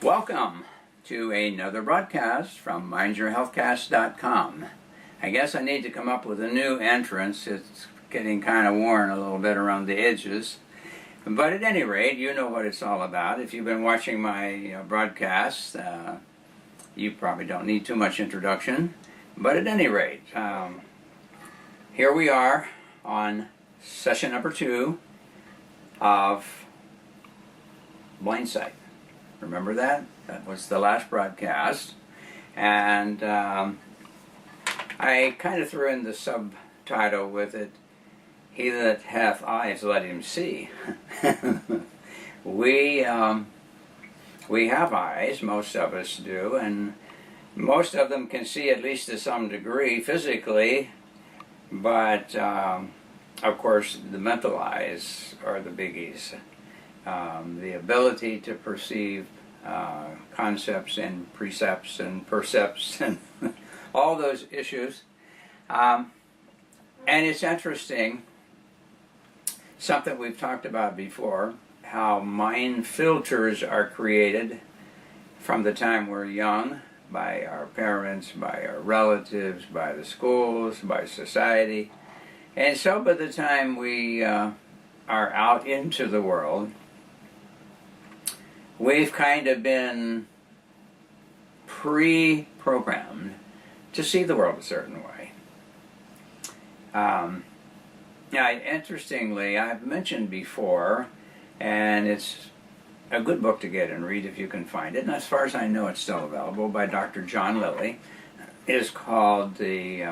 Welcome to another broadcast from mindyourhealthcast.com. I guess I need to come up with a new entrance. It's getting kind of worn a little bit around the edges. But at any rate, you know what it's all about. If you've been watching my broadcasts, you probably don't need too much introduction. But at any rate, here we are on session number 2 of Blindsight. Remember that? That was the last broadcast. And I kind of threw in the subtitle with it, "He that hath eyes, let him see." We have eyes, most of us do, and most of them can see at least to some degree physically, but of course the mental eyes are the biggies. The ability to perceive concepts and precepts and percepts and all those issues. And it's interesting, something we've talked about before, how mind filters are created from the time we're young by our parents, by our relatives, by the schools, by society. And so by the time we are out into the world, we've kind of been pre-programmed to see the world a certain way. Now, interestingly, I've mentioned before, and it's a good book to get and read if you can find it, and as far as I know it's still available, by Dr. John Lilly. It is called The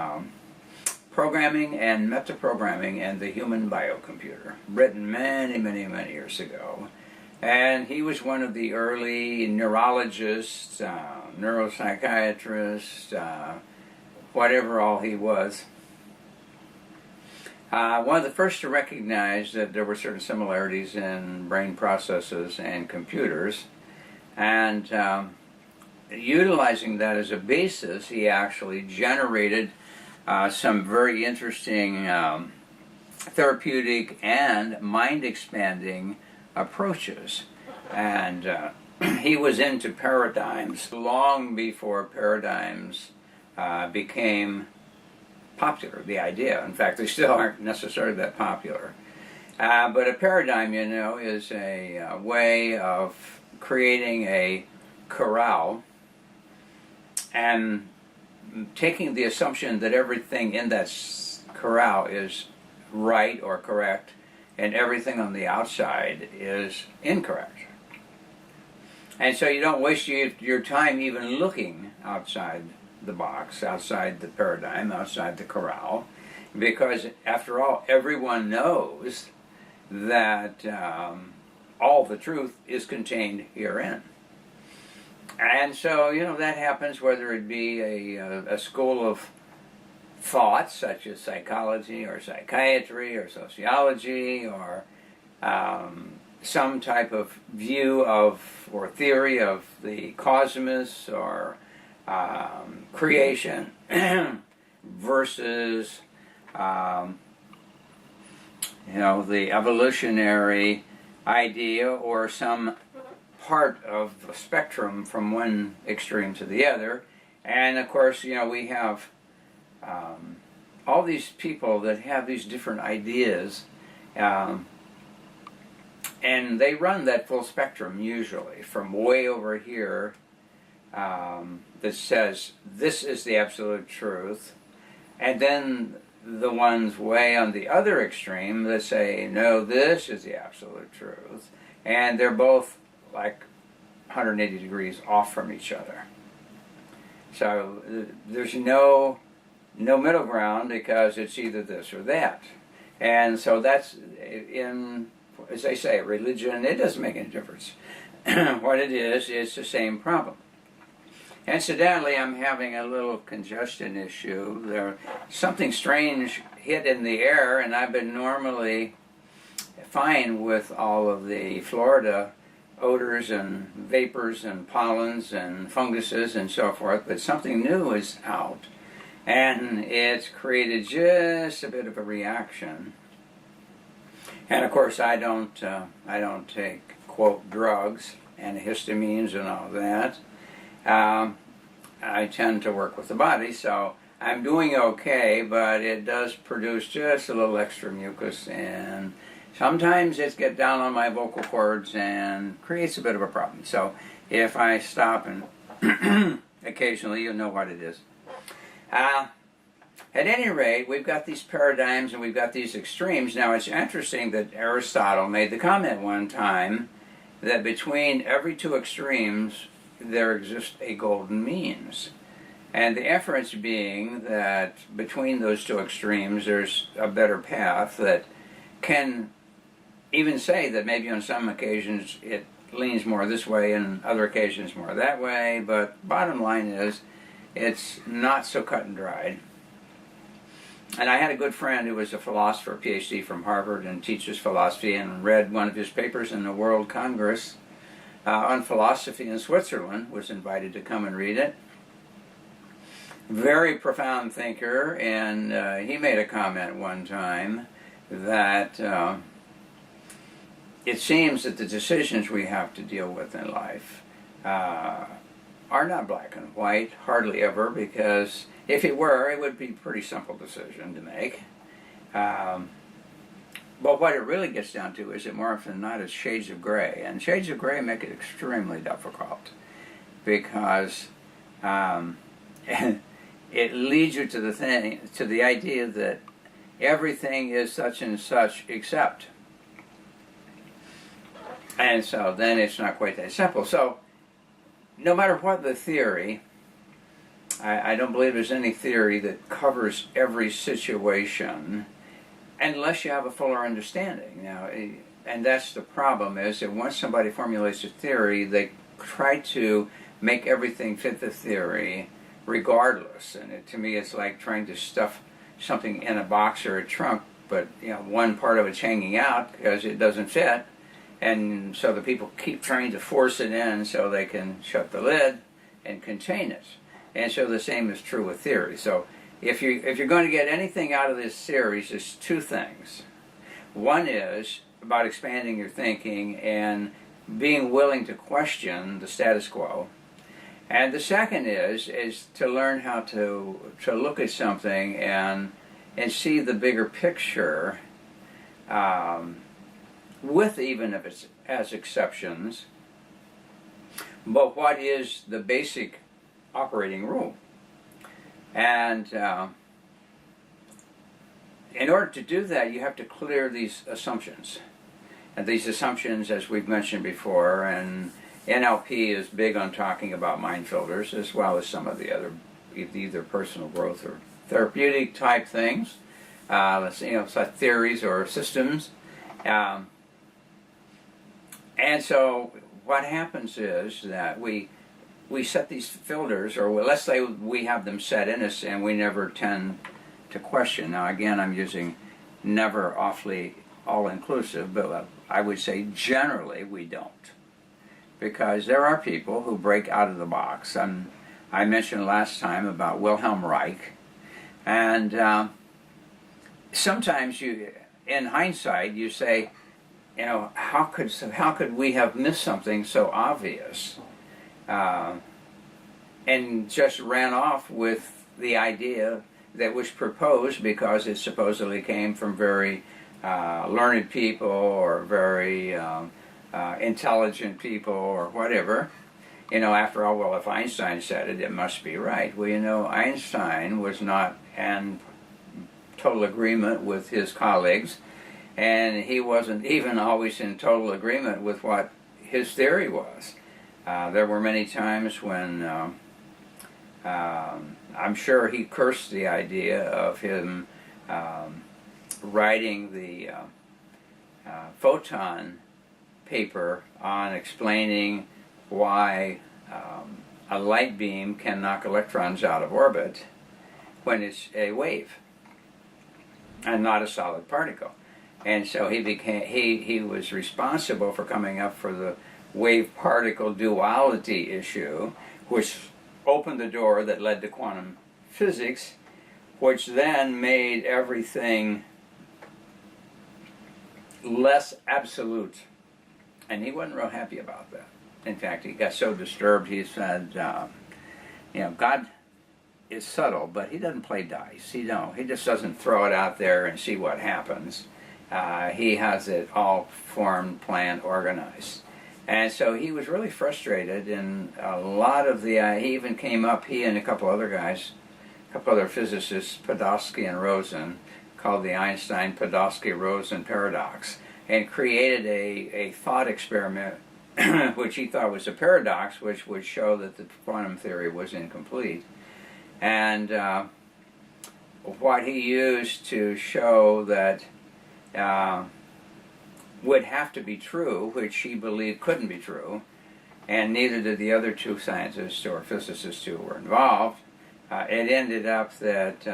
Programming and Metaprogramming and the Human Biocomputer, written many, many, many years ago. And he was one of the early neurologists, neuropsychiatrists, whatever all he was. One of the first to recognize that there were certain similarities in brain processes and computers. And utilizing that as a basis, he actually generated some very interesting therapeutic and mind-expanding approaches. And he was into paradigms long before paradigms became popular, the idea. In fact, they still aren't necessarily that popular. But a paradigm, you know, is a way of creating a corral and taking the assumption that everything in that corral is right or correct, and everything on the outside is incorrect. And so you don't waste your time even looking outside the box, outside the paradigm, outside the corral, because after all, everyone knows that all the truth is contained herein. And so, you know, that happens whether it be a school of thought, such as psychology or psychiatry or sociology, or some type of view of or theory of the cosmos or creation versus you know, the evolutionary idea or some part of the spectrum from one extreme to the other. And of course, you know, we have all these people that have these different ideas, and they run that full spectrum usually from way over here that says this is the absolute truth, and then the ones way on the other extreme that say no, this is the absolute truth, and they're both like 180 degrees off from each other. So there's no middle ground, because it's either this or that. And so that's, in, as they say, religion, it doesn't make any difference. What it is, it's the same problem. Incidentally, I'm having a little congestion issue. There's something strange hit in the air, and I've been normally fine with all of the Florida odors and vapors and pollens and funguses and so forth, but something new is out. And it's created just a bit of a reaction. And of course, I don't take, quote, drugs, antihistamines and all that. I tend to work with the body, so I'm doing okay, but it does produce just a little extra mucus, and sometimes it gets down on my vocal cords and creates a bit of a problem. So if I stop and occasionally, you'll know what it is. At any rate, we've got these paradigms and we've got these extremes. Now, it's interesting that Aristotle made the comment one time that between every two extremes there exists a golden means. And the inference being that between those two extremes there's a better path that can even say that maybe on some occasions it leans more this way and other occasions more that way, but bottom line is it's not so cut and dried. And I had a good friend who was a philosopher, PhD from Harvard, and teaches philosophy, and read one of his papers in the World Congress on philosophy in Switzerland, was invited to come and read it. Very profound thinker, and he made a comment one time that it seems that the decisions we have to deal with in life are not black and white, hardly ever, because if it were, it would be a pretty simple decision to make. But what it really gets down to is that more often than not it's shades of gray. And shades of gray make it extremely difficult because it leads you to the idea that everything is such and such except. And so then it's not quite that simple. So no matter what the theory, I don't believe there's any theory that covers every situation unless you have a fuller understanding. Now, and that's the problem, is that once somebody formulates a theory, they try to make everything fit the theory regardless. And to me, it's like trying to stuff something in a box or a trunk, but one part of it's hanging out because it doesn't fit. And so the people keep trying to force it in so they can shut the lid and contain it. And so the same is true with theory. So if you're going to get anything out of this series, there's two things. One is about expanding your thinking and being willing to question the status quo. And the second is to learn how to look at something and see the bigger picture, with even if it's as exceptions. But what is the basic operating rule? And in order to do that, you have to clear these assumptions. And these assumptions, as we've mentioned before, and NLP is big on talking about mind filters, as well as some of the other either personal growth or therapeutic type things, such theories or systems. And so what happens is that we set these filters, or let's say we have them set in us and we never tend to question. Now again, I'm using never awfully all-inclusive, but I would say generally we don't. Because there are people who break out of the box. And I mentioned last time about Wilhelm Reich. And sometimes in hindsight, you say, how could we have missed something so obvious? And just ran off with the idea that was proposed because it supposedly came from very learned people or very intelligent people or whatever. After all, well, if Einstein said it, it must be right. Well, Einstein was not in total agreement with his colleagues, and he wasn't even always in total agreement with what his theory was. There were many times when I'm sure he cursed the idea of him writing the photon paper on explaining why a light beam can knock electrons out of orbit when it's a wave and not a solid particle. And so he was responsible for coming up for the wave-particle duality issue, which opened the door that led to quantum physics, which then made everything less absolute. And he wasn't real happy about that. In fact, he got so disturbed, he said, God is subtle, but he doesn't play dice. He just doesn't throw it out there and see what happens. He has it all formed, planned, organized. And so he was really frustrated, and a lot of he even came up, he and a couple other guys, a couple other physicists, Podolsky and Rosen, called the Einstein-Podolsky-Rosen paradox, and created a thought experiment which he thought was a paradox, which would show that the quantum theory was incomplete. And what he used to show that would have to be true, which he believed couldn't be true, and neither did the other two scientists or physicists who were involved, it ended up that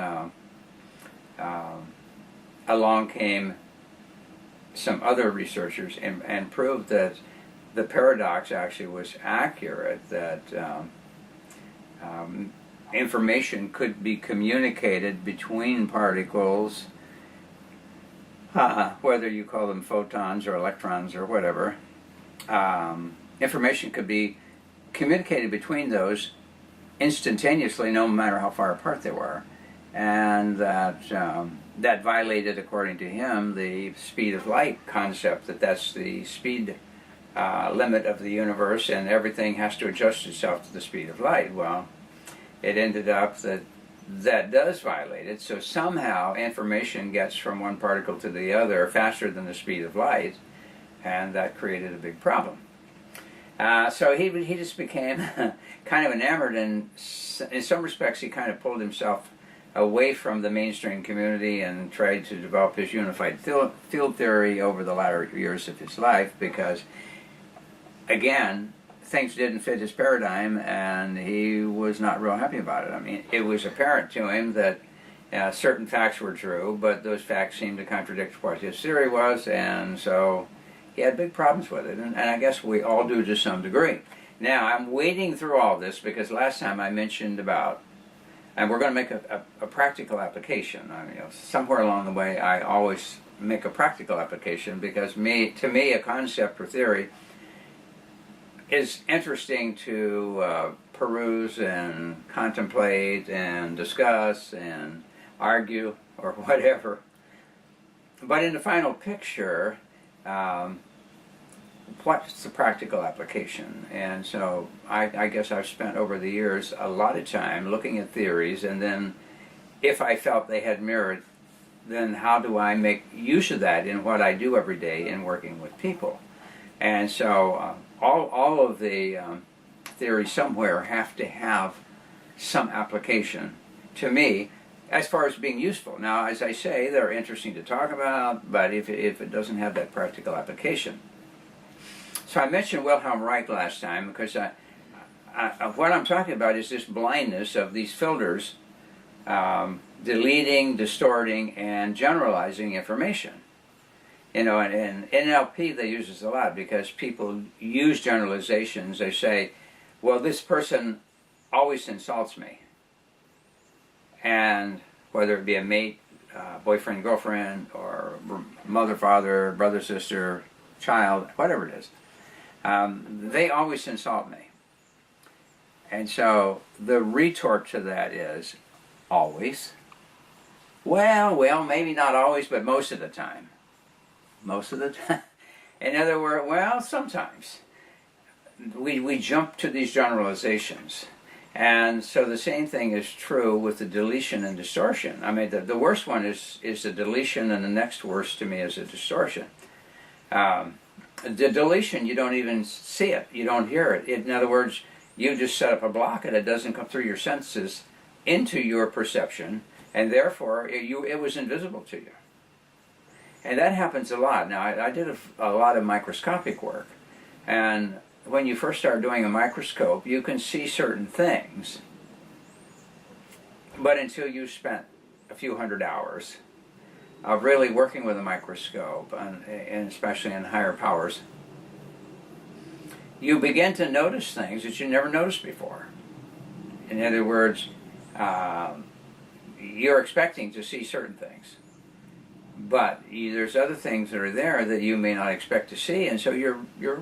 along came some other researchers and proved that the paradox actually was accurate, that information could be communicated between particles, whether you call them photons or electrons or whatever. Information could be communicated between those instantaneously, no matter how far apart they were, and that violated, according to him, the speed of light concept, that's the speed limit of the universe, and everything has to adjust itself to the speed of light. Well, it ended up that does violate it, so somehow information gets from one particle to the other faster than the speed of light, and that created a big problem. So he just became kind of enamored, and in some respects he kind of pulled himself away from the mainstream community and tried to develop his unified field theory over the latter years of his life, because, again, things didn't fit his paradigm, and he was not real happy about it. I mean, it was apparent to him that certain facts were true, but those facts seemed to contradict what his theory was, and so he had big problems with it, and I guess we all do to some degree. Now, I'm wading through all this because last time I mentioned about, and we're going to make a practical application. I mean, somewhere along the way, I always make a practical application, because to me, a concept or theory is interesting to peruse and contemplate and discuss and argue or whatever. But in the final picture, what's the practical application? And so I guess I've spent over the years a lot of time looking at theories, and then if I felt they had merit, then how do I make use of that in what I do every day in working with people? And so all of the theories somewhere have to have some application to me as far as being useful. Now, as I say, they're interesting to talk about, but if it doesn't have that practical application. So I mentioned Wilhelm Reich last time because what I'm talking about is this blindness of these filters deleting, distorting, and generalizing information. You know, and in NLP they use this a lot because people use generalizations. They say, well, this person always insults me. And whether it be a mate, boyfriend, girlfriend, or mother, father, brother, sister, child, whatever it is, they always insult me. And so the retort to that is, always? Well, maybe not always, but most of the time. Most of the time. In other words, well, sometimes. We jump to these generalizations. And so the same thing is true with the deletion and distortion. I mean, the worst one is the deletion, and the next worst to me is the distortion. The deletion, you don't even see it. You don't hear it. In other words, you just set up a block and it doesn't come through your senses into your perception, and therefore it was invisible to you. And that happens a lot. Now, I did a lot of microscopic work, and when you first start doing a microscope, you can see certain things, but until you spent a few hundred hours of really working with a microscope, and especially in higher powers, you begin to notice things that you never noticed before. In other words, you're expecting to see certain things, but there's other things that are there that you may not expect to see, and so you're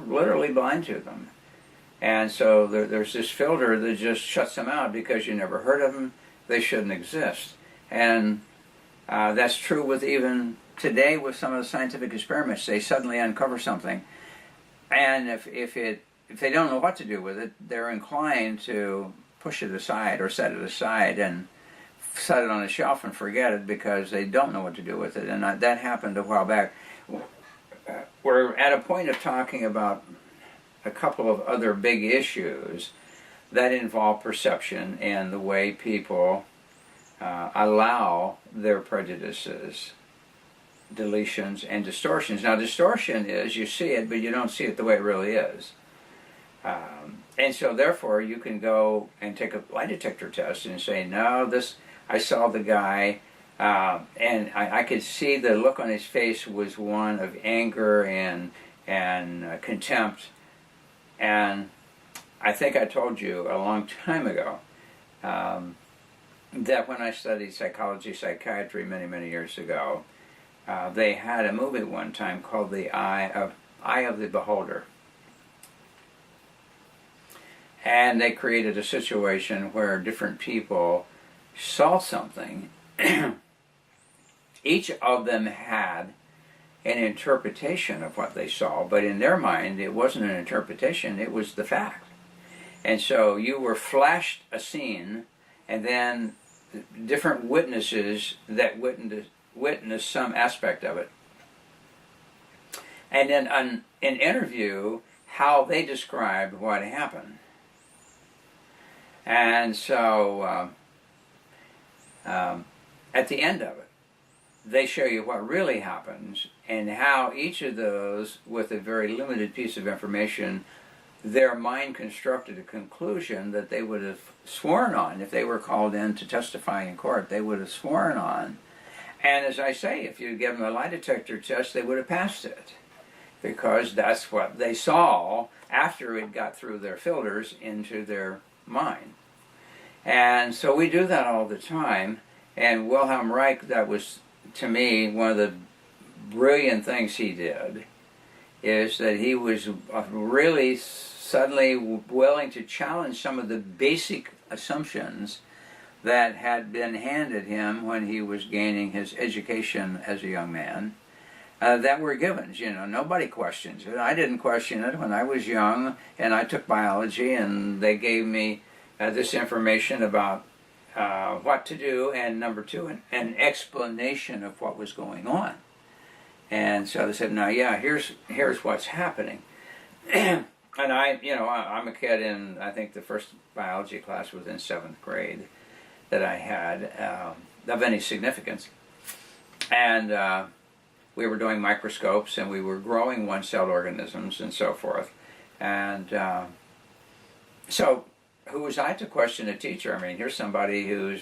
literally blind to them. And so there's this filter that just shuts them out because you never heard of them. They shouldn't exist. And that's true with even today with some of the scientific experiments. They suddenly uncover something, and if they don't know what to do with it, they're inclined to push it aside or set it aside and set it on a shelf and forget it because they don't know what to do with it. And that happened a while back. We're at a point of talking about a couple of other big issues that involve perception and the way people allow their prejudices, deletions, and distortions. Now, distortion is you see it, but you don't see it the way it really is. And so, therefore, you can go and take a lie detector test and say, no, I saw the guy, and I could see the look on his face was one of anger and contempt. And I think I told you a long time ago that when I studied psychology, psychiatry many years ago, they had a movie one time called The Eye of the Beholder. And they created a situation where different people saw something. Each of them had an interpretation of what they saw, but in their mind it wasn't an interpretation, it was the fact. And so you were flashed a scene, and then different witnesses that witnessed some aspect of it. And then an interview how they described what happened. And so at the end of it, they show you what really happens and how each of those, with a very limited piece of information, their mind constructed a conclusion that they would have sworn on if they were called in to testify in court. They would have sworn on. And as I say, if you give them a lie detector test, they would have passed it, because that's what they saw after it got through their filters into their mind. And so we do that all the time. And Wilhelm Reich, that was, to me, one of the brilliant things he did, is that he was really suddenly willing to challenge some of the basic assumptions that had been handed him when he was gaining his education as a young man, that were givens. You know, nobody questions it. I didn't question it when I was young, and I took biology, and they gave me this information about what to do, and number two, an explanation of what was going on. And so they said, now, yeah, here's what's happening. And I'm a kid in, I think the first biology class was in 7th grade that I had of any significance. And we were doing microscopes, and we were growing one-celled organisms and so forth. And so who was I to question a teacher? I mean, here's somebody who's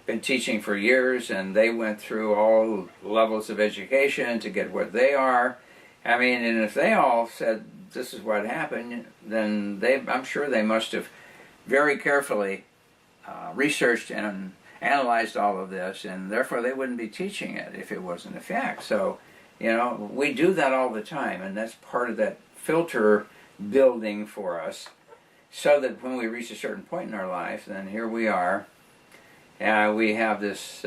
been teaching for years, and they went through all levels of education to get what they are. I mean, and if they all said this is what happened, then I'm sure they must have very carefully researched and analyzed all of this, and therefore they wouldn't be teaching it if it wasn't a fact. So, you know, we do that all the time, and that's part of that filter building for us, so that when we reach a certain point in our life, then here we are, we have this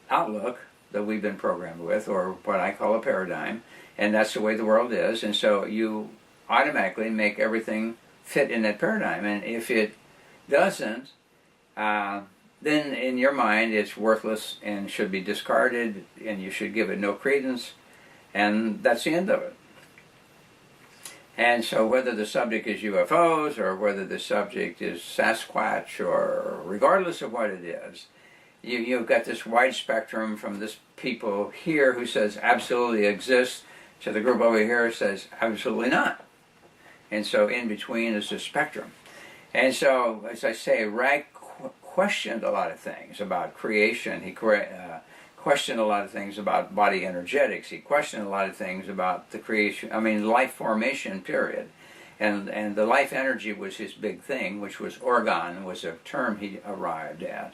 outlook that we've been programmed with, or what I call a paradigm, and that's the way the world is, and so you automatically make everything fit in that paradigm. And if it doesn't, then in your mind it's worthless and should be discarded, and you should give it no credence, and that's the end of it. And so whether the subject is UFOs, or whether the subject is Sasquatch, or regardless of what it is, you've got this wide spectrum from this people here who says absolutely exists, to the group over here who says absolutely not. And so in between is the spectrum. And so, as I say, Reich questioned a lot of things about creation. He questioned a lot of things about body energetics. He questioned a lot of things about the creation, life formation, period. And the life energy was his big thing, which was organ, was a term he arrived at,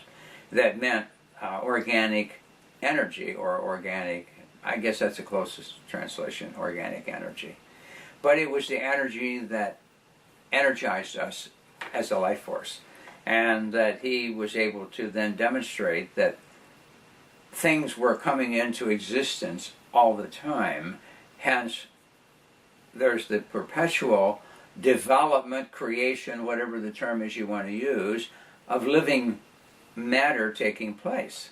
that meant organic energy, or organic, I guess that's the closest translation, organic energy. But it was the energy that energized us as a life force. And that he was able to then demonstrate that things were coming into existence all the time. Hence, there's the perpetual development, creation, whatever the term is you want to use, of living matter taking place.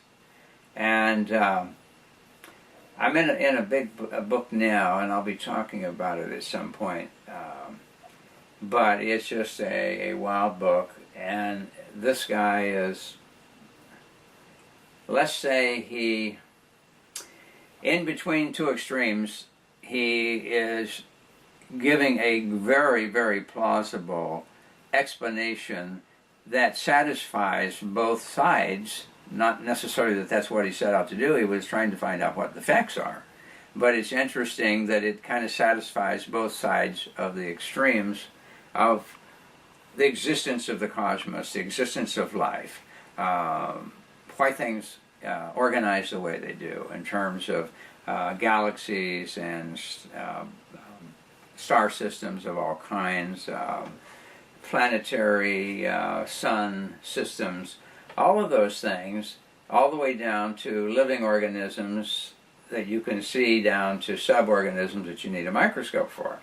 And I'm in a big book now, and I'll be talking about it at some point. But it's just a wild book, and this guy is, let's say he, in between two extremes, he is giving a very, very plausible explanation that satisfies both sides. Not necessarily that that's what he set out to do, he was trying to find out what the facts are. But it's interesting that it kind of satisfies both sides of the extremes of the existence of the cosmos, the existence of life, why things organize the way they do in terms of galaxies and star systems of all kinds, planetary sun systems, all of those things, all the way down to living organisms that you can see, down to sub-organisms that you need a microscope for.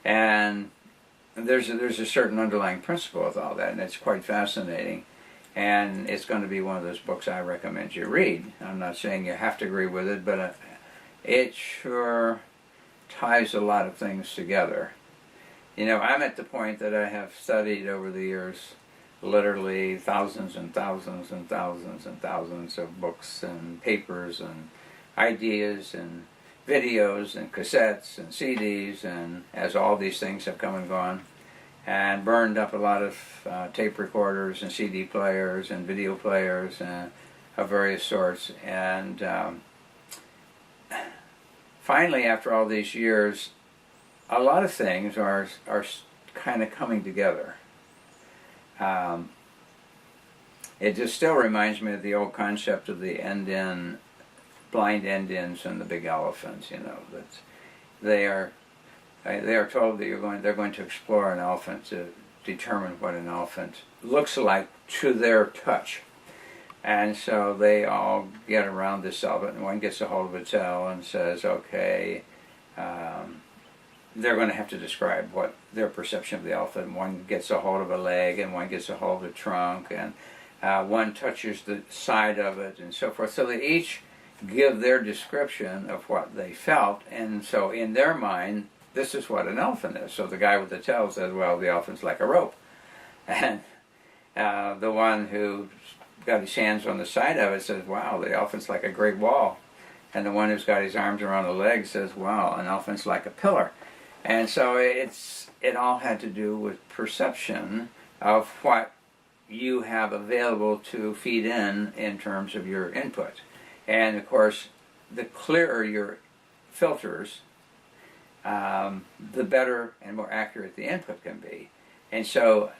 And there's a certain underlying principle with all that, and it's quite fascinating. And it's going to be one of those books I recommend you read. I'm not saying you have to agree with it, but it sure ties a lot of things together. You know, I'm at the point that I have studied over the years literally thousands and thousands and thousands and thousands of books and papers and ideas and videos and cassettes and CDs, and as all these things have come and gone, and burned up a lot of tape recorders and CD players and video players of various sorts. And finally, after all these years, a lot of things are kind of coming together. It just still reminds me of the old concept of the blind Indians and the big elephants. You know, that they are told that they're going to explore an elephant to determine what an elephant looks like to their touch. And so they all get around this elephant, and one gets a hold of its tail and says, okay, they're going to have to describe what their perception of the elephant. One gets a hold of a leg, and one gets a hold of the trunk, and one touches the side of it, and so forth. So they each give their description of what they felt, and so in their mind, this is what an elephant is. So the guy with the tail says, well, the elephant's like a rope. And the one who got his hands on the side of it says, wow, the elephant's like a great wall. And the one who's got his arms around the leg says, wow, an elephant's like a pillar. And so it all had to do with perception of what you have available to feed in terms of your input. And of course, the clearer your filters, the better and more accurate the input can be. And so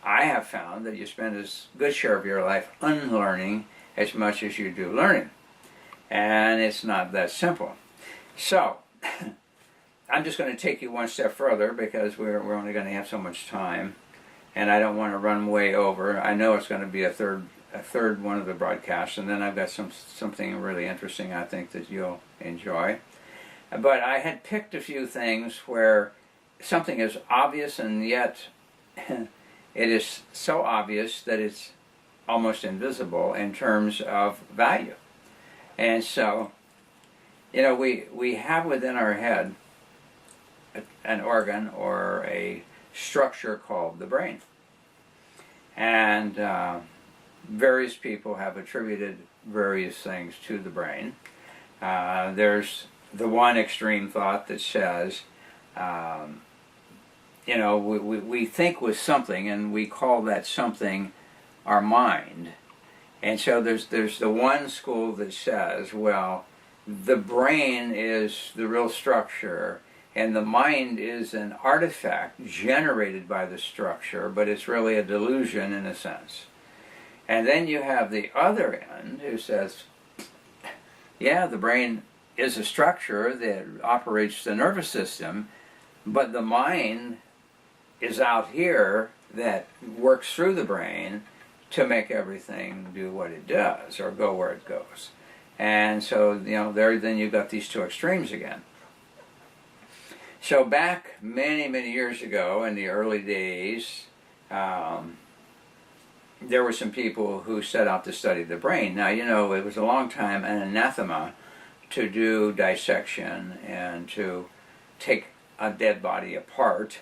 I have found that you spend a good share of your life unlearning as much as you do learning. And it's not that simple. So, I'm just going to take you one step further because we're only going to have so much time, and I don't want to run way over. I know it's going to be a third one of the broadcasts, and then I've got something really interesting I think that you'll enjoy. But I had picked a few things where something is obvious, and yet it is so obvious that it's almost invisible in terms of value. And so, you know, we have within our head an organ or a structure called the brain. And various people have attributed various things to the brain. There's the one extreme thought that says, you know, we think with something and we call that something our mind. And so there's the one school that says, well, the brain is the real structure and the mind is an artifact generated by the structure, but it's really a delusion in a sense. And then you have the other end who says, yeah, the brain is a structure that operates the nervous system, but the mind is out here that works through the brain to make everything do what it does or go where it goes. And so, there then you've got these two extremes again. So back many, many years ago in the early days, there were some people who set out to study the brain. Now, it was a long time an anathema to do dissection and to take a dead body apart.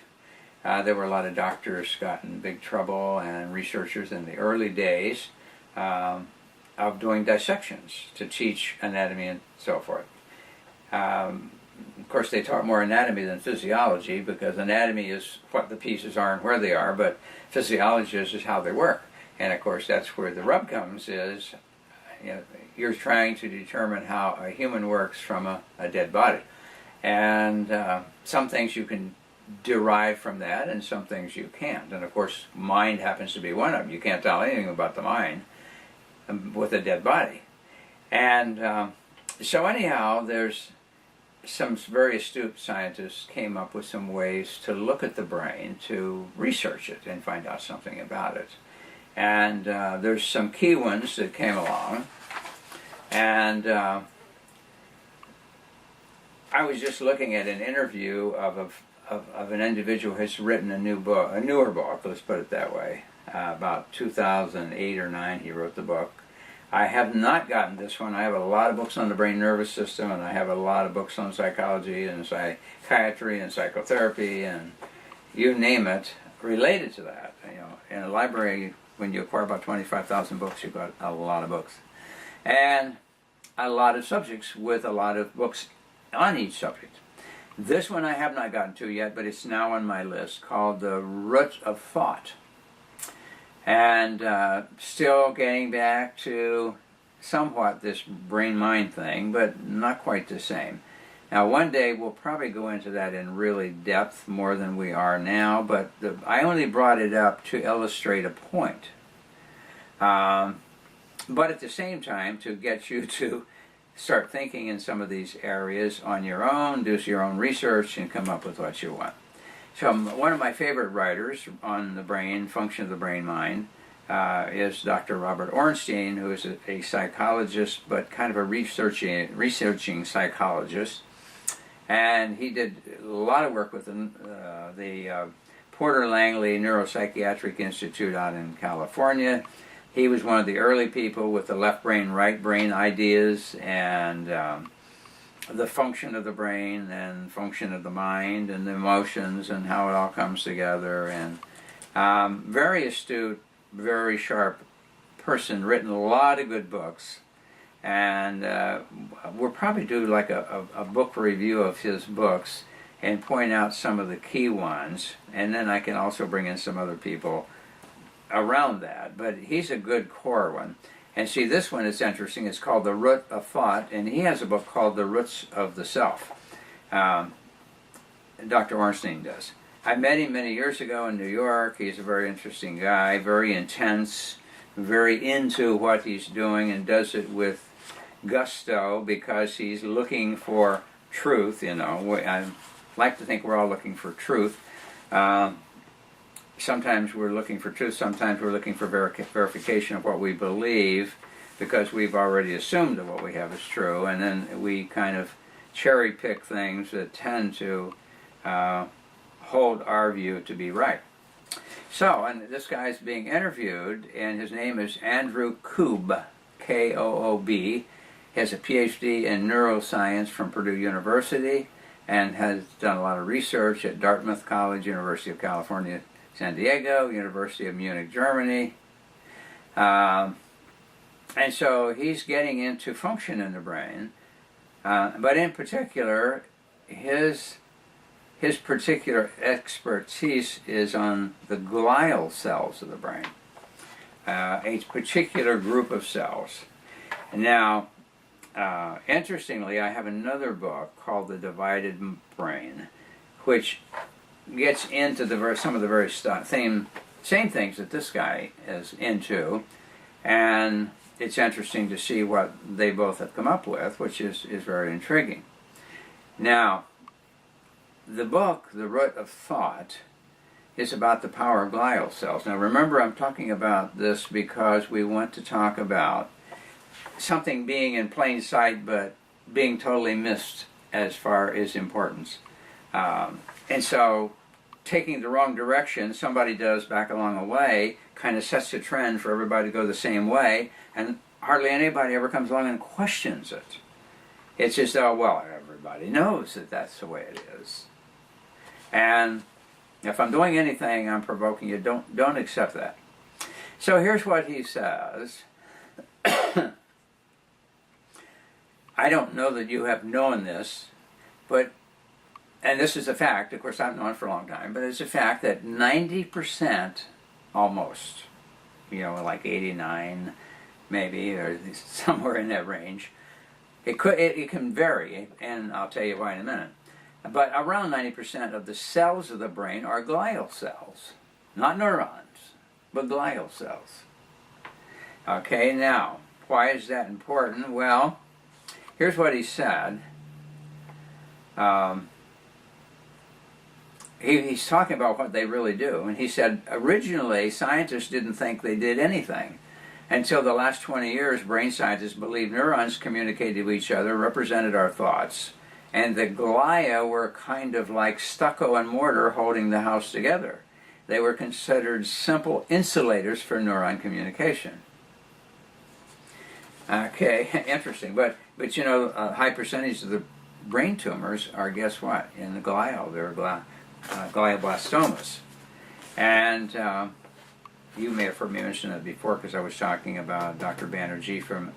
There were a lot of doctors got in big trouble and researchers in the early days of doing dissections to teach anatomy and so forth. Of course, they taught more anatomy than physiology, because anatomy is what the pieces are and where they are, but physiology is how they work. And of course, that's where the rub comes, is you're trying to determine how a human works from a dead body. And some things you can derive from that, and some things you can't. And of course, mind happens to be one of them. You can't tell anything about the mind with a dead body. And so anyhow, there's some very astute scientists came up with some ways to look at the brain, to research it and find out something about it. And there's some key ones that came along. And I was just looking at an interview of an individual who has written a newer book, let's put it that way. About 2008 or 9 he wrote the book. I have not gotten this one. I have a lot of books on the brain nervous system, and I have a lot of books on psychology and psychiatry and psychotherapy and you name it related to that. In a library, when you acquire about 25,000 books, you've got a lot of books. And a lot of subjects with a lot of books on each subject. This one I have not gotten to yet, but it's now on my list, called The Root of Thought. And still getting back to somewhat this brain-mind thing, but not quite the same. Now, one day we'll probably go into that in really depth, more than we are now, but I only brought it up to illustrate a point. But at the same time, to get you to start thinking in some of these areas on your own, do your own research, and come up with what you want. So one of my favorite writers on the brain, function of the brain-mind, is Dr. Robert Ornstein, who is a psychologist, but kind of a researching psychologist. And he did a lot of work with the Porter Langley Neuropsychiatric Institute out in California. He was one of the early people with the left brain, right brain ideas, and the function of the brain and function of the mind and the emotions and how it all comes together. And very astute, very sharp person, written a lot of good books. And we'll probably do like a book review of his books and point out some of the key ones. And then I can also bring in some other people around that. But he's a good core one. And see, this one is interesting. It's called The Root of Thought, and he has a book called The Roots of the Self. Dr. Ornstein does. I met him many years ago in New York. He's a very interesting guy, very intense, very into what he's doing, and does it with gusto because he's looking for truth. I like to think we're all looking for truth. Sometimes we're looking for truth, sometimes we're looking for verification of what we believe, because we've already assumed that what we have is true, and then we kind of cherry pick things that tend to hold our view to be right. So, and this guy's being interviewed, and his name is Andrew Koob, K-O-O-B. He has a PhD in neuroscience from Purdue University, and has done a lot of research at Dartmouth College, University of California, San Diego, University of Munich, Germany. And so he's getting into function in the brain, but in particular, his particular expertise is on the glial cells of the brain, a particular group of cells. Now, interestingly, I have another book called The Divided Brain, which gets into some of the very same things that this guy is into, and it's interesting to see what they both have come up with, which is very intriguing. Now, the book, The Root of Thought, is about the power of glial cells. Now remember, I'm talking about this because we want to talk about something being in plain sight but being totally missed as far as importance. And so taking the wrong direction, somebody does back along the way, kind of sets a trend for everybody to go the same way, and hardly anybody ever comes along and questions it. It's just, oh, well, everybody knows that that's the way it is. And if I'm doing anything, I'm provoking you, don't accept that. So here's what he says. I don't know that you have known this, but, and this is a fact, of course I've known it for a long time, but it's a fact that 90%, almost, like 89 maybe, or somewhere in that range, it can vary, and I'll tell you why in a minute, but around 90% of the cells of the brain are glial cells, not neurons, but glial cells. Okay, now, why is that important? Well, here's what he said. He's talking about what they really do. And he said, originally, scientists didn't think they did anything. Until the last 20 years, brain scientists believed neurons communicated with each other, represented our thoughts, and the glia were kind of like stucco and mortar holding the house together. They were considered simple insulators for neuron communication. Okay, interesting. But a high percentage of the brain tumors are, guess what? In the glial. They're glioblastomas. And you may have heard me mention that before because I was talking about Dr. Banerjee from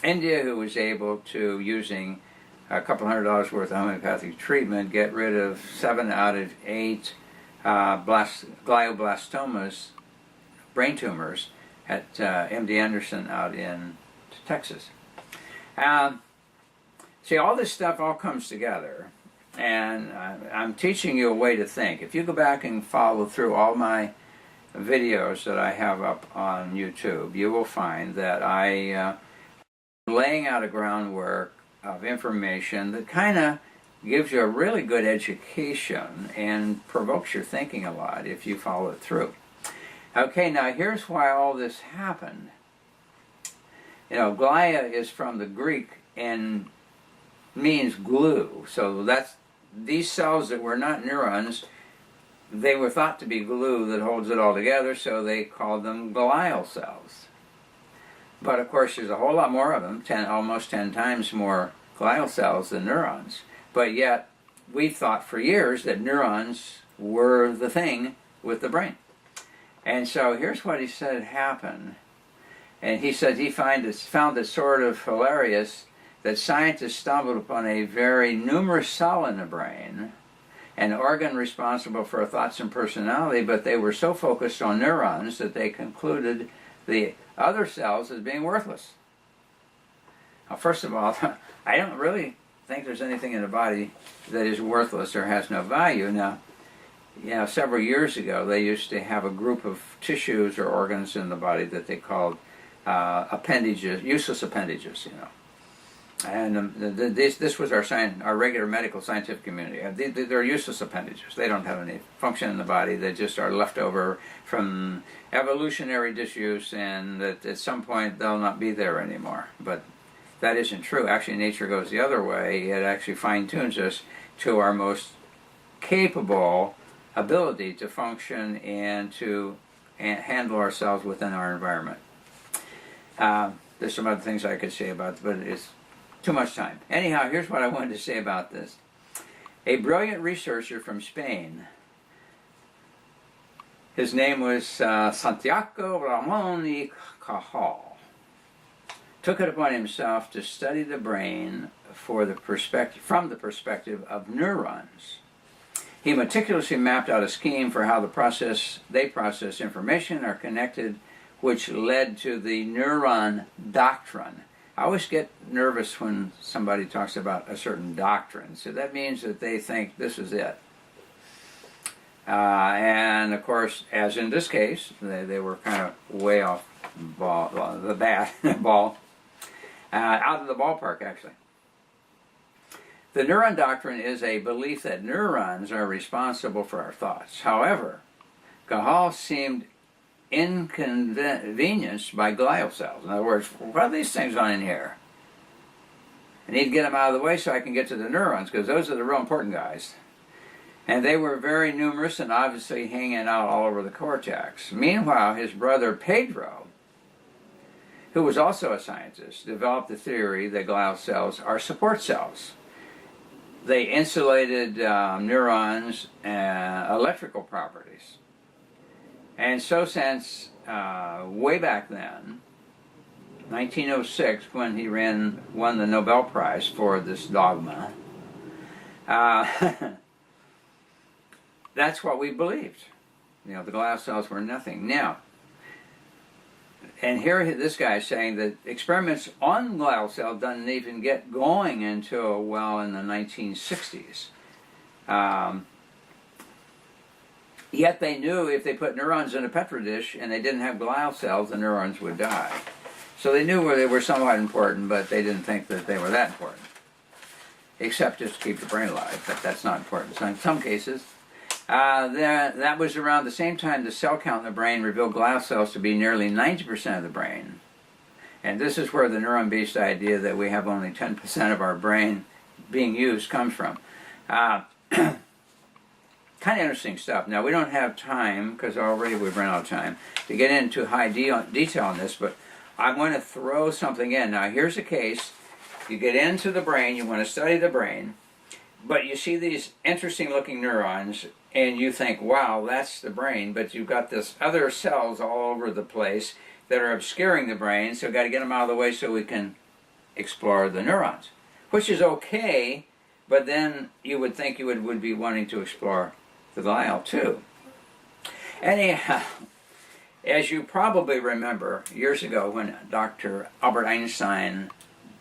India, who was able to, using a couple $100 worth of homeopathic treatment, get rid of 7 out of 8 glioblastomas, brain tumors, at MD Anderson out in Texas. See, all this stuff all comes together, and I'm teaching you a way to think. If you go back and follow through all my videos that I have up on YouTube, you will find that I laying out a groundwork of information that kind of gives you a really good education and provokes your thinking a lot if you follow it through. Okay, now here's why all this happened. Glia is from the Greek and means glue. So these cells that were not neurons, they were thought to be glue that holds it all together, so they called them glial cells. But of course there's a whole lot more of them, almost 10 times more glial cells than neurons. But yet we thought for years that neurons were the thing with the brain. And so here's what he said happened. And he said he found it sort of hilarious that scientists stumbled upon a very numerous cell in the brain, an organ responsible for our thoughts and personality, but they were so focused on neurons that they concluded the other cells as being worthless. Now, first of all, I don't really think there's anything in the body that is worthless or has no value. Now, several years ago, they used to have a group of tissues or organs in the body that they called appendages, useless appendages, And this was our regular medical scientific community. They're useless appendages. They don't have any function in the body. They just are left over from evolutionary disuse, and that at some point they'll not be there anymore. But that isn't true. Actually, nature goes the other way. It actually fine-tunes us to our most capable ability to function and to handle ourselves within our environment. There's some other things I could say about it, but it's too much time. Anyhow, here's what I wanted to say about this. A brilliant researcher from Spain, his name was Santiago Ramon y Cajal, took it upon himself to study the brain from the perspective of neurons. He meticulously mapped out a scheme for how they process information are connected, which led to the neuron doctrine. I always get nervous when somebody talks about a certain doctrine. So that means that they think this is it. And of course, as in this case, they were kind of way off out of the ballpark actually. The neuron doctrine is a belief that neurons are responsible for our thoughts. However, Gahal seemed inconvenienced by glial cells. In other words, what are these things on in here? I need to get them out of the way so I can get to the neurons, because those are the real important guys. And they were very numerous and obviously hanging out all over the cortex. Meanwhile, his brother Pedro, who was also a scientist, developed the theory that glial cells are support cells. They insulated neurons' electrical properties. And so since way back then, 1906, when he won the Nobel Prize for this dogma, that's what we believed. You know, the glial cells were nothing. Now, and here this guy is saying that experiments on glial cells didn't even get going until, well, in the 1960s. Yet they knew if they put neurons in a petri dish and they didn't have glial cells, the neurons would die. So they knew where they were somewhat important, but they didn't think that they were that important. Except just to keep the brain alive, but that's not important. So in some cases, that was around the same time the cell count in the brain revealed glial cells to be nearly 90% of the brain. And this is where the neuron-based idea that we have only 10% of our brain being used comes from. Kind of interesting stuff. Now, we don't have time, because already we've run out of time, to get into high detail on this, but I'm going to throw something in. Now, here's a case. You get into the brain, you want to study the brain, but you see these interesting-looking neurons, and you think, wow, that's the brain, but you've got this other cells all over the place that are obscuring the brain, so we've got to get them out of the way so we can explore the neurons, which is okay, but then you would think you would be wanting to explore the glial too. Anyhow, as you probably remember, years ago when Dr. Albert Einstein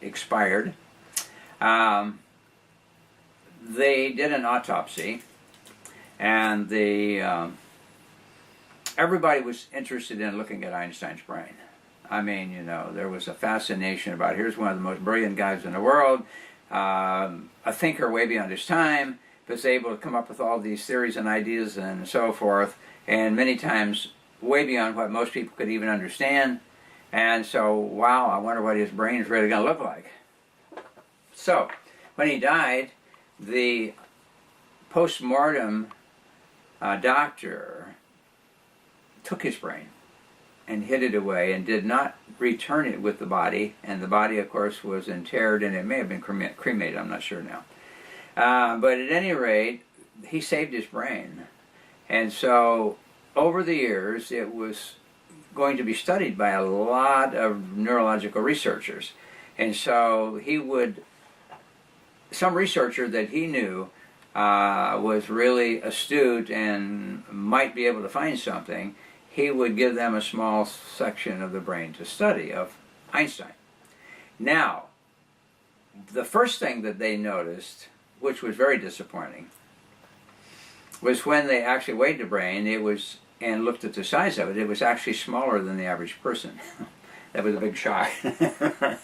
expired, they did an autopsy, and everybody was interested in looking at Einstein's brain. I mean, you know, there was a fascination about, here's one of the most brilliant guys in the world, a thinker way beyond his time, was able to come up with all these theories and ideas and so forth, and many times way beyond what most people could even understand. And so, wow, I wonder what his brain is really going to look like. So, when he died, the post-mortem doctor took his brain and hid it away and did not return it with the body, and the body, of course, was interred, and it may have been cremated, I'm not sure now. But at any rate, he saved his brain. And so, over the years, it was going to be studied by a lot of neurological researchers. And so, some researcher that he knew was really astute and might be able to find something, he would give them a small section of the brain to study of Einstein. Now, the first thing that they noticed, which was very disappointing, was when they actually weighed the brain, and looked at the size of it, it was actually smaller than the average person. That was a big shock. You know,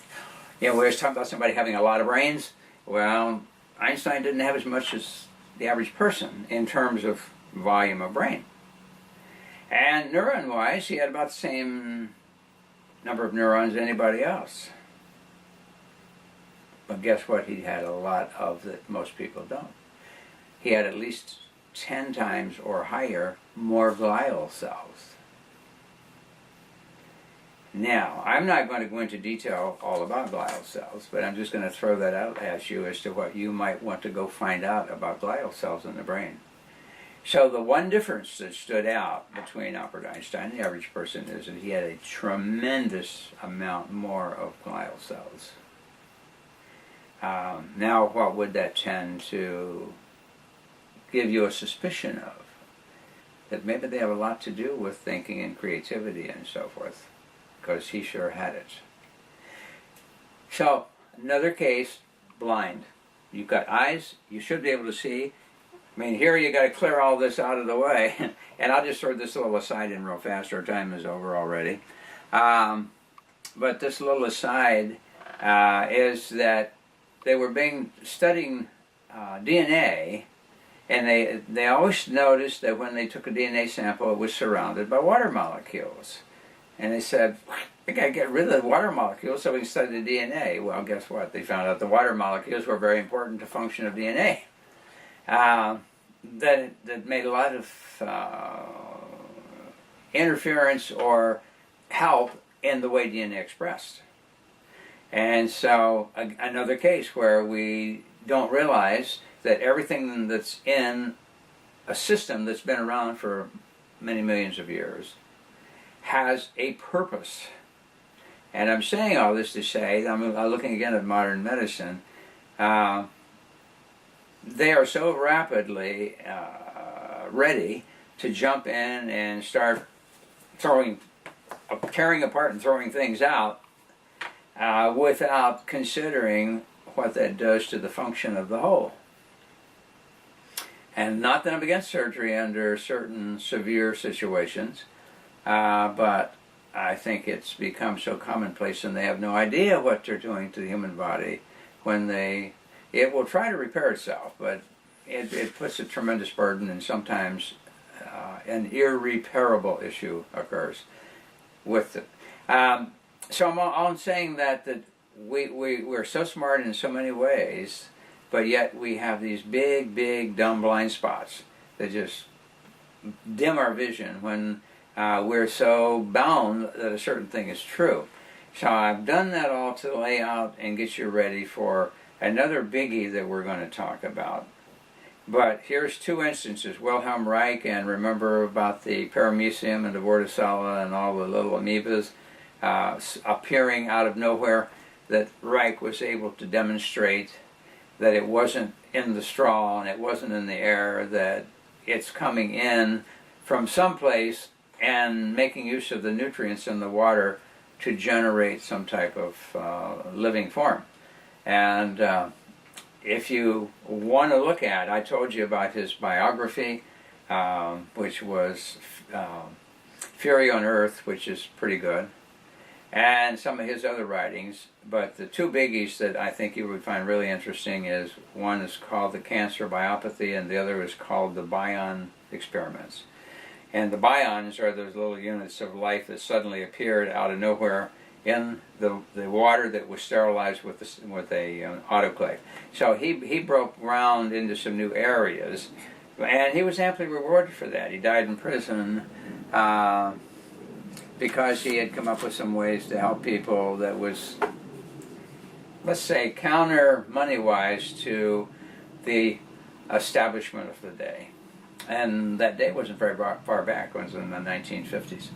we always talk about somebody having a lot of brains. Well, Einstein didn't have as much as the average person in terms of volume of brain. And neuron-wise, he had about the same number of neurons as anybody else. But guess what? He had a lot of that most people don't. He had at least 10 times or higher more glial cells. Now, I'm not going to go into detail all about glial cells, but I'm just going to throw that out at you as to what you might want to go find out about glial cells in the brain. So the one difference that stood out between Albert Einstein and the average person is that he had a tremendous amount more of glial cells. Now, what would that tend to give you a suspicion of? That maybe they have a lot to do with thinking and creativity and so forth, because he sure had it. So, another case, blind. You've got eyes, you should be able to see. I mean, here you got to clear all this out of the way. And I'll just throw this little aside in real fast. Our time is over already. But this little aside is that they were studying DNA, and they always noticed that when they took a DNA sample, it was surrounded by water molecules. And they said, we got to get rid of the water molecules so we can study the DNA. Well, guess what? They found out the water molecules were very important to function of DNA. That made a lot of interference or help in the way DNA expressed. And so another case where we don't realize that everything that's in a system that's been around for many millions of years has a purpose. And I'm saying all this to say, I'm looking again at modern medicine, they are so rapidly ready to jump in and start tearing apart and throwing things out without considering what that does to the function of the whole. And not that I'm against surgery under certain severe situations, but I think it's become so commonplace and they have no idea what they're doing to the human body when it will try to repair itself, but it puts a tremendous burden, and sometimes an irreparable issue occurs with it. So I'm saying that we're so smart in so many ways, but yet we have these big, dumb blind spots that just dim our vision when we're so bound that a certain thing is true. So I've done that all to lay out and get you ready for another biggie that we're going to talk about. But here's two instances, Wilhelm Reich, and remember about the paramecium and the vorticella and all the little amoebas appearing out of nowhere, that Reich was able to demonstrate that it wasn't in the straw and it wasn't in the air, that it's coming in from someplace and making use of the nutrients in the water to generate some type of living form. And if you want to look at, I told you about his biography, which was Fury on Earth, which is pretty good, and some of his other writings. But the two biggies that I think you would find really interesting is, one is called The Cancer Biopathy, and the other is called The Bion Experiments. And the bions are those little units of life that suddenly appeared out of nowhere in the water that was sterilized with a autoclave. So he broke ground into some new areas, and he was amply rewarded for that. He died in prison because he had come up with some ways to help people that was, let's say, counter money-wise to the establishment of the day. And that day wasn't very far back, it was in the 1950s.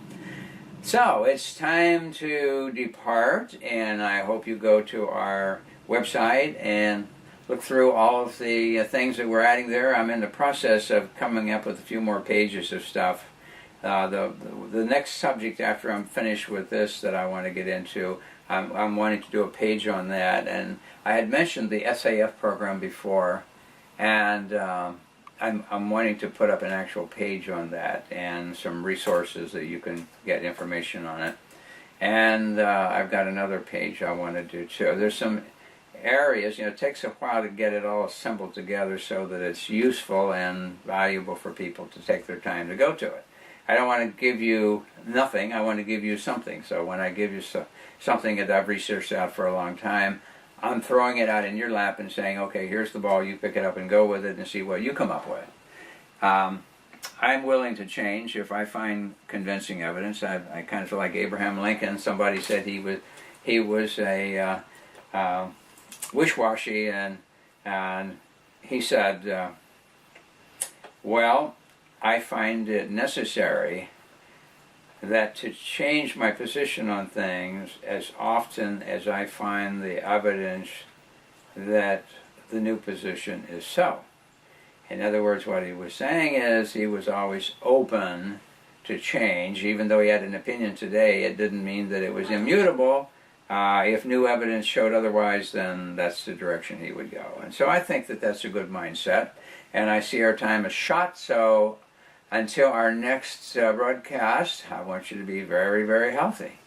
So it's time to depart, and I hope you go to our website and look through all of the things that we're adding there. I'm in the process of coming up with a few more pages of stuff. The next subject after I'm finished with this that I want to get into, I'm wanting to do a page on that. And I had mentioned the SAF program before, and I'm wanting to put up an actual page on that and some resources that you can get information on it. And I've got another page I want to do too. There's some areas, it takes a while to get it all assembled together so that it's useful and valuable for people to take their time to go to it. I don't want to give you nothing, I want to give you something. So when I give you something that I've researched out for a long time, I'm throwing it out in your lap and saying, okay, here's the ball, you pick it up and go with it and see what you come up with. I'm willing to change if I find convincing evidence. I kind of feel like Abraham Lincoln. Somebody said he was a wish-washy, and he said, well, I find it necessary that to change my position on things as often as I find the evidence that the new position is so. In other words, what he was saying is he was always open to change. Even though he had an opinion today, it didn't mean that it was immutable. If new evidence showed otherwise, then that's the direction he would go. And so I think that that's a good mindset. And I see our time is shot, so until our next broadcast, I want you to be very, very healthy.